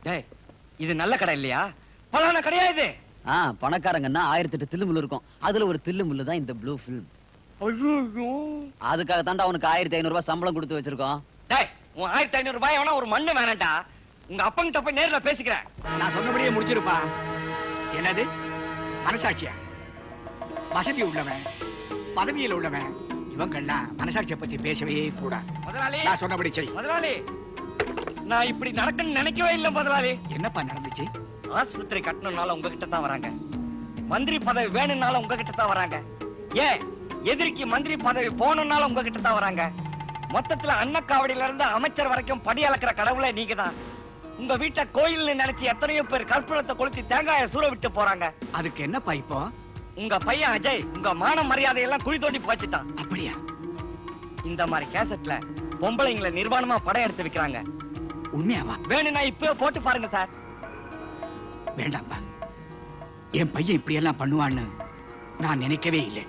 டேய், இது நல்ல கடை இல்லையா? பலான கடையா இது? பணக்காரங்கன்னா 1008 தில்லுமுள்ளு இருக்கும். அதுல ஒரு தில்லுமுள்ளு தான் இந்த ப்ளூ ஃபில்ம். அதுக்காக தாண்டா உனக்கு 1500 ரூபாய் சம்பளம் கொடுத்து வச்சிருக்கோம். டேய், உன் 1500 ரூபாய் வேணா ஒரு மண்ணு வேணாண்டா. உங்க அப்பங்கிட்ட போய் நேர்ல பேசிக்கிறேன். நான் சொன்னபடியே முடிச்சிருப்பா. என்னது மனசாட்சியா? வசதி உள்ளவன், பதவியில் உள்ளவன், இவங்கெல்லாம் மனசாட்சியை பத்தி பேசவே கூடாது. முதலாளி, நான் சொன்னபடி செய். முதலாளி, நான் இப்படி நடக்குன்னு நினைக்கவே இல்லை முதலாளி. என்னப்பா நடந்துச்சு? ஆஸ்பத்திரி கட்டணும்னால உங்ககிட்ட தான் வராங்க. மந்திரி பதவி வேணும்னால உங்ககிட்ட தான் வராங்க. ஏன் எதிரிக்கு மந்திரி பதவி போகணும்னால உங்ககிட்ட தான் வராங்க. மொத்தத்துல அன்னக்காவடியில இருந்து அமைச்சர் வரைக்கும் படி அளக்கிற கடவுளே நீங்க தான். உங்க வீட்டை கோயில்னு நினைச்சு எத்தனையோ பேர் கற்பூரத்தை கொளுத்தி தேங்காய சூற விட்டு போறாங்க. அதுக்கு என்னப்பா இப்போ? உங்க பையன் அஜய் உங்க மான மரியாதையெல்லாம் குழி தோண்டி போச்சுட்டான். அப்படியா? இந்த மாதிரி கேசட்ல பொம்பளைங்களை நிர்வாணமா படம் எடுத்து வைக்கிறாங்க. உண்மையாவா? வேணும்னா இப்பவே போட்டு பாருங்க சார். வேண்டாம்பா, என் பையன் இப்படி எல்லாம் பண்ணுவான்னு நான் நினைக்கவே இல்லை.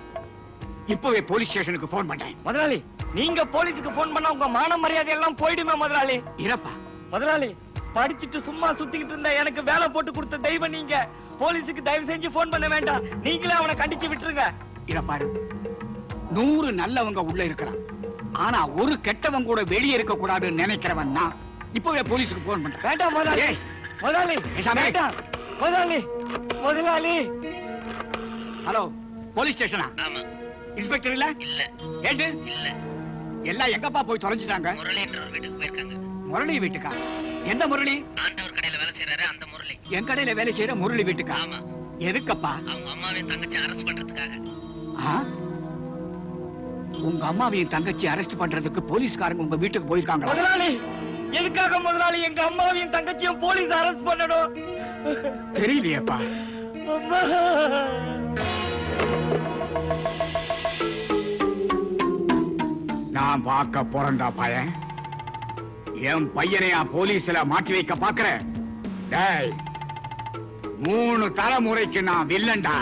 இப்பவே போலீஸ் ஸ்டேஷனுக்கு போன் பண்றேன். முதலாளி, நீங்க போலீஸுக்கு போன் பண்ணா உங்க மான மரியாதை எல்லாம் போயிடுமே முதலாளி. இறப்பா முதலாளி, படிச்சுட்டு சும்மா சுத்திக்கிட்டு இருந்த எனக்கு வேலை போட்டு கொடுத்த தெய்வம் நீங்க. போலீஸுக்கு தயவு செஞ்சு போன் பண்ண வேண்டாம். நீங்களே அவனை கண்டிச்சு விட்டுருங்க. இறப்பாரு, 100 நல்லவங்க உள்ள இருக்கலாம், ஆனா ஒரு கெட்டவங்க கூட வெளியே இருக்க கூடாதுன்னு நினைக்கிறவன் நான். இப்பவே போலீஸுக்கு போன் பண்றேன். வேண்டாம் முதலாளி. முதலாளி வேண்டாம். முதலாளி, முதலாளி. ஹலோ, போலீஸ் ஸ்டேஷனா? ஆமா. இன்ஸ்பெக்டர் இல்ல? இல்ல. ஏண்டு இல்ல. எல்லாம் எங்கப்பா போய் தொலைஞ்சிட்டாங்க? முரளின்றவர் வீட்டுக்கு போயிருக்காங்க. முரளி வீட்டுக்கா? எந்த முரளி? ஆண்டவர் கடையில வேலை செய்யறாரு அந்த முரளி. என் கடையில வேலை செய்யற முரளி வீட்டுக்கா? ஆமா. எதுக்கப்பா? அவங்க அம்மாவையும் தங்கச்சி அரெஸ்ட் பண்றதுக்காக. உங்க அம்மாவையும் தங்கச்சி அரெஸ்ட் பண்றதுக்கு போலீஸ்காரங்க உங்க வீட்டுக்கு போயிருக்காங்க. முதலாளி, எதுக்காக முதலாளி எங்க அம்மாவையும் தங்கச்சியும் போலீஸ் அரெஸ்ட் பண்ணணும்? தெரியலையேப்பா. நான் பார்க்க போறேன்டா பையன். என் பையனையா போலீஸ்ல மாட்டி வைக்க பாக்குறேன்? டேய், 3 தலைமுறைக்கு நான் வில்லன்டா.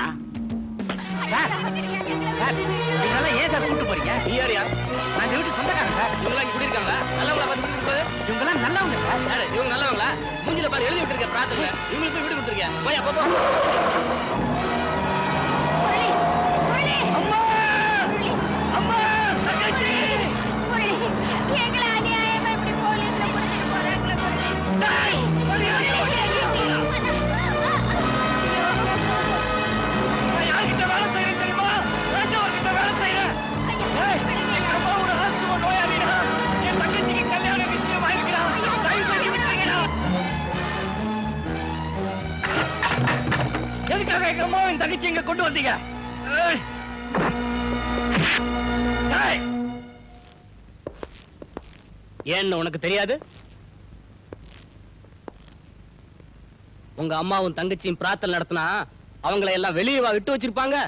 இதெல்லாம் ஏன் சார் கூட்டு போறீங்க? நான் வீட்டு சொந்தக்காரன் சார். இவங்க இங்க குடியிருக்காங்க. நல்லவங்களா பார்த்து வீடு கொடுத்து. இவங்க எல்லாம் நல்லவங்க சார். யாரு இவங்க? நல்லவங்களா? மூஞ்சில பாரு எழுதி விட்டுருக்க பிரார்த்தனை. இவங்களுக்கு போய் வீடு கொடுத்துருக்கேன். போய் அப்போ அம்மா, அம்மா, தங்கச்சி. எங்களை அநியாயமா இப்படி போலீஸ்ல புடிச்சிட்டு போறாங்களே. டேய், ஓடி, ஓடி, ஓடி. நான் யார்கிட்ட வேலை செய்யறேன் தெரியுமா? ராஜாவர்கிட்ட வேலை செய்யறேன். எங்க அம்மா ஒரு ஆஸ்துவ நோயாளிடா. என் தங்கச்சிக்கு கல்யாணம் நிச்சயம் ஆயிருக்கிறா. தயவு செஞ்சு விட்டுருங்கடா. எதுக்காக எங்க அம்மாவின் தங்கச்சி இங்க கொண்டு வந்தீங்க? ஏன்னு உனக்கு தெரியாது? உங்க அம்மாவும் தங்கச்சியும் பிரார்த்தனை நடத்தினா அவங்களை எல்லாம் வெளியே விட்டு வச்சிருப்பாங்க.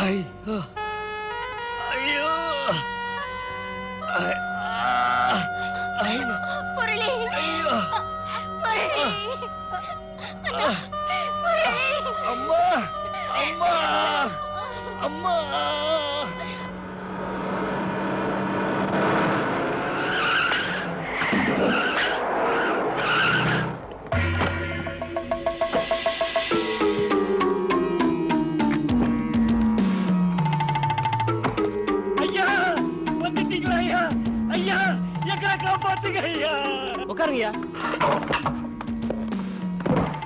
ஐயோ, ஐயோ, முரளி, ஐயோ, முரளி, அம்மா, அம்மா, அம்மா. ஐயா, வந்துட்டீங்களா ஐயா? ஐயா, எங்களை காப்பாத்துங்க ஐயா. உட்காருங்கய்யா.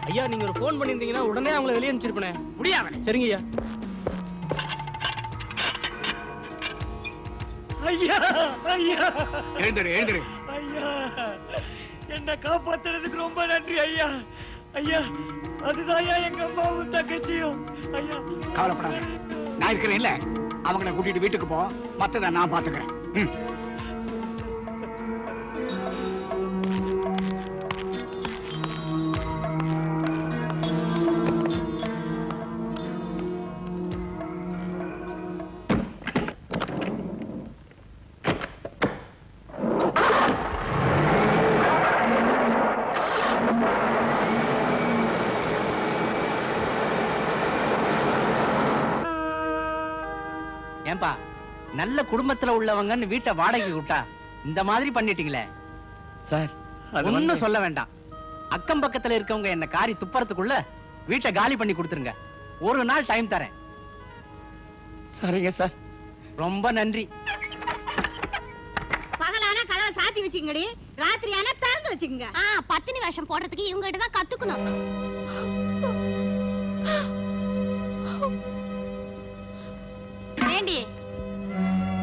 ஐயா, நீங்க ஒரு போன் பண்ணியிருந்தீங்கன்னா உடனே அவங்களை வெளியே அனுப்பிச்சிருப்பேன். முடியாது. சரிங்கய்யா. ஐயா, ஐயா, எழுந்துரு, எழுந்துரு. ஐயா, என்ன காப்பாத்துறதுக்கு ரொம்ப நன்றி ஐயா. ஐயா, அதுதான் எங்க அம்மாவும் தங்கச்சியும். ஐயா, கவலைப்படாத, நான் இருக்கிறேன் இல்ல. அவங்களை கூட்டிட்டு வீட்டுக்கு போ, மத்தத நான் பாத்துக்கிறேன். என்னப்பா நல்ல குடும்பத்துல உள்ளவங்கன்னு வீட்டை வாடகை விட்டா இந்த மாதிரி பண்ணிட்டீங்களே. சார் ஒண்ணும் சொல்ல வேண்டாம். அக்கம் பக்கத்துல இருக்கவங்க என்ன காரி துப்பறதுக்குள்ள வீட்டை காலி பண்ணி கொடுத்துருங்க. ஒரு நாள் டைம் தரேன். சரிங்க சார். ரொம்ப நன்றி. பகலானா கதவை சாத்தி வச்சுங்கடி, ராத்திரியானா திறந்து வச்சுங்க. பத்தினி வேஷம் போடுறதுக்கு இவங்க கிட்ட தான் கத்துக்கணும். ஏண்டி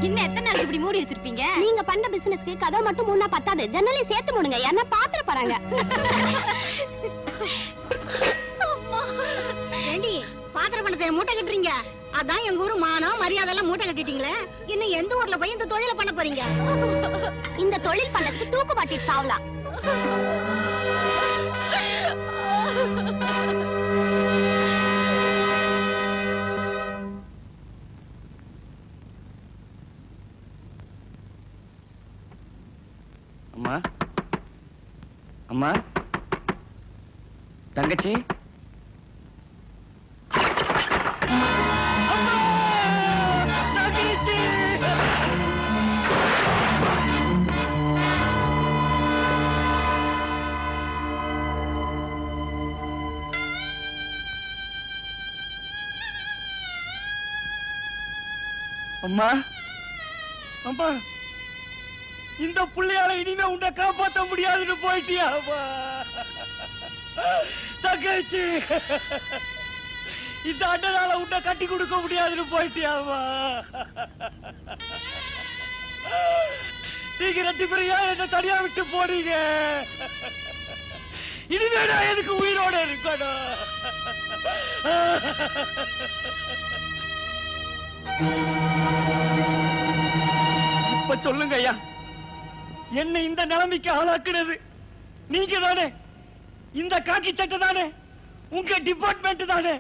இன்னும் எத்தனை நாளைக்கு இப்படி மூடி வச்சிருப்பீங்க? நீங்க பண்ற பிசினஸ்க்கு கதவை மட்டும் மூணா பத்தாது, ஜன்னலையும் சேர்த்து மூடுங்க. என்ன பாத்திர போறாங்க. ஏண்டி பாத்திர பணத்தை மூட்டை கட்டுறீங்க? அதான் எங்க ஊரு மானம் மரியாதை எல்லாம் மூட்டை கட்டிட்டீங்களே. இன்னும் எந்த ஊர்ல போய் இந்த தொழில பண்ண போறீங்க? இந்த தொழில் பண்ணதுக்கு தூக்கு மாட்டிட்டு சாவலாம். அம்மா, அம்மா, தங்கச்சி. அம்மா, அம்மா, இந்த புள்ளையால இனிமே உன்னை காப்பாற்ற முடியாதுன்னு போயிட்டியா? தங்கச்சி, இந்த அண்ணனால உன்னை கட்டி கொடுக்க முடியாதுன்னு போயிட்டியாவா? நீங்க ரெண்டு பேரையா என்ன தனியா விட்டு போறீங்க? இனிமே நான் எனக்கு உயிரோட இருக்கணும். இப்ப சொல்லுங்க ஐயா, என்ன இந்த நிலைமைக்கு ஆளாக்குனது நீங்க தானே? இந்த காக்கி சட்டை தானே? உங்க டிபார்ட்மெண்ட் தானே?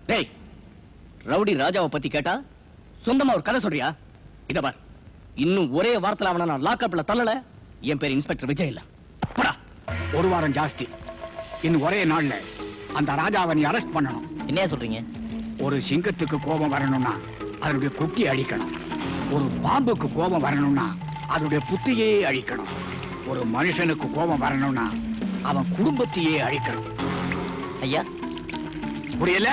டேய், ரவுடி ராஜாவை பத்தி கேட்டா சொந்தமா ஒரு கதை சொல்றியா? இத பார், இன்னும் ஒரே வார்த்தையில அவனை நான் லாக்அப்ல தள்ளல, என் பேர் இன்ஸ்பெக்டர் விஜய் இல்ல. போடா. ஒரு வாரம் ஜாஸ்தி. இன்னும் ஒரே நாள்ல அந்த ராஜாவை நீ அரெஸ்ட் பண்ணணும். என்ன சொல்றீங்க? ஒரு சிங்கத்துக்கு கோபம் வரணும்னா அதனுடைய குட்டி அழிக்கணும். ஒரு பாம்புக்கு கோபம் வரணும்னா அதனுடைய புத்தியே அழிக்கணும். ஒரு மனுஷனுக்கு கோபம் வரணும்னா அவன் குடும்பத்தையே அழிக்கணும். ஐயா, புரியல?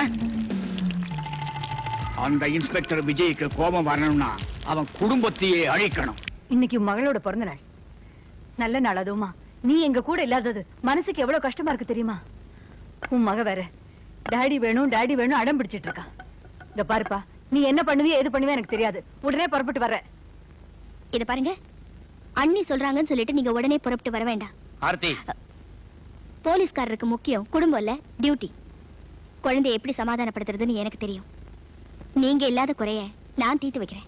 அந்த இன்ஸ்பெக்டர் விஜய்க்கு கோபம் வரணும்னா அவன் குடும்பத்தையே அழிக்கணும். இன்னைக்கு மகளோட பிறந்த நாள், நல்ல நாள். அதுவுமா நீ எங்க கூட இல்லாதது மனசுக்கு எவ்வளவு கஷ்டமா இருக்கு தெரியுமா? உன் மக வேற டாடி வேணும் டாடி வேணும் அடம் பிடிச்சிட்டு இருக்கா. இந்த பாருப்பா, நீ என்ன பண்ணுவியோ எது பண்ணுவே எனக்கு தெரியாது. உடனே புறப்பட்டு வர. இத பாருங்க, அண்ணி சொல்றாங்கன்னு சொல்லிட்டு நீங்க உடனே புறப்பட்டு வர வேண்டாம். ஆர்த்தி, போலீஸ்காரருக்கு முக்கியம் குடும்பம் இல்ல, டியூட்டி. குழந்தையை எப்படி சமாதானப்படுத்துறதுன்னு எனக்கு தெரியும். நீங்க இல்லாத குறைய நான் தீர்த்து வைக்கிறேன்.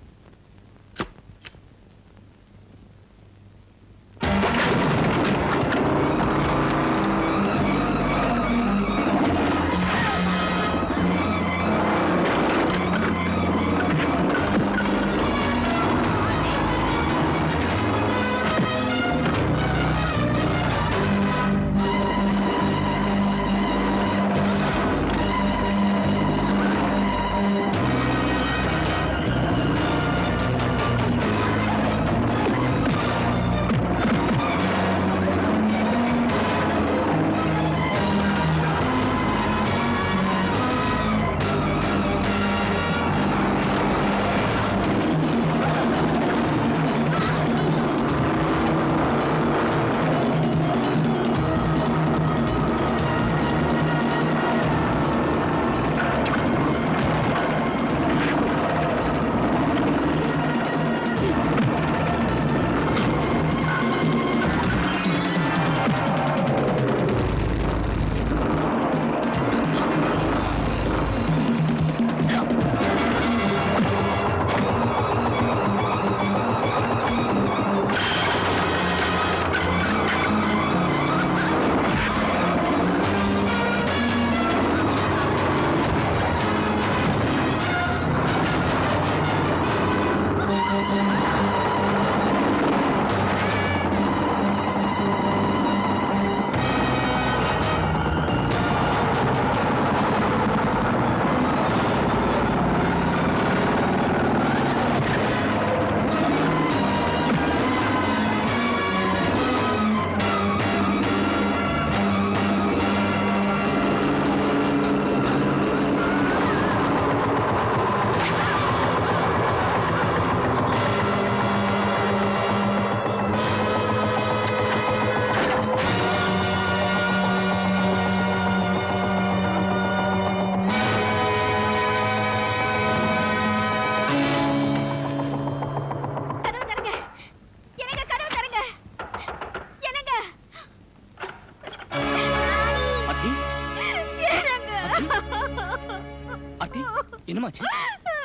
என்னமாச்சு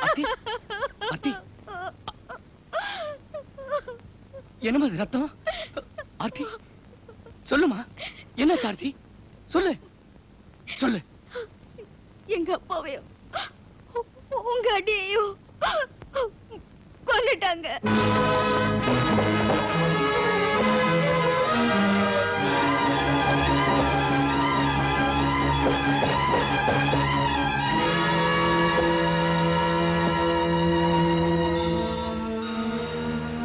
ஆர்த்தி ஆர்த்தி என்னமா இது ரத்தம் ஆர்த்தி சொல்லுமா என்னாச்சு ஆர்த்தி சொல்லு சொல்லு எங்க அப்பாவையும் உங்க அடியையும் கொன்னுட்டாங்க.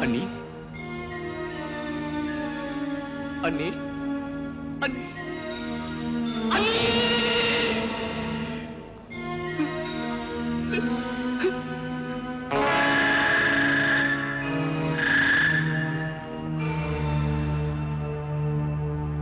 அண்ணி அண்ணி அண்ணி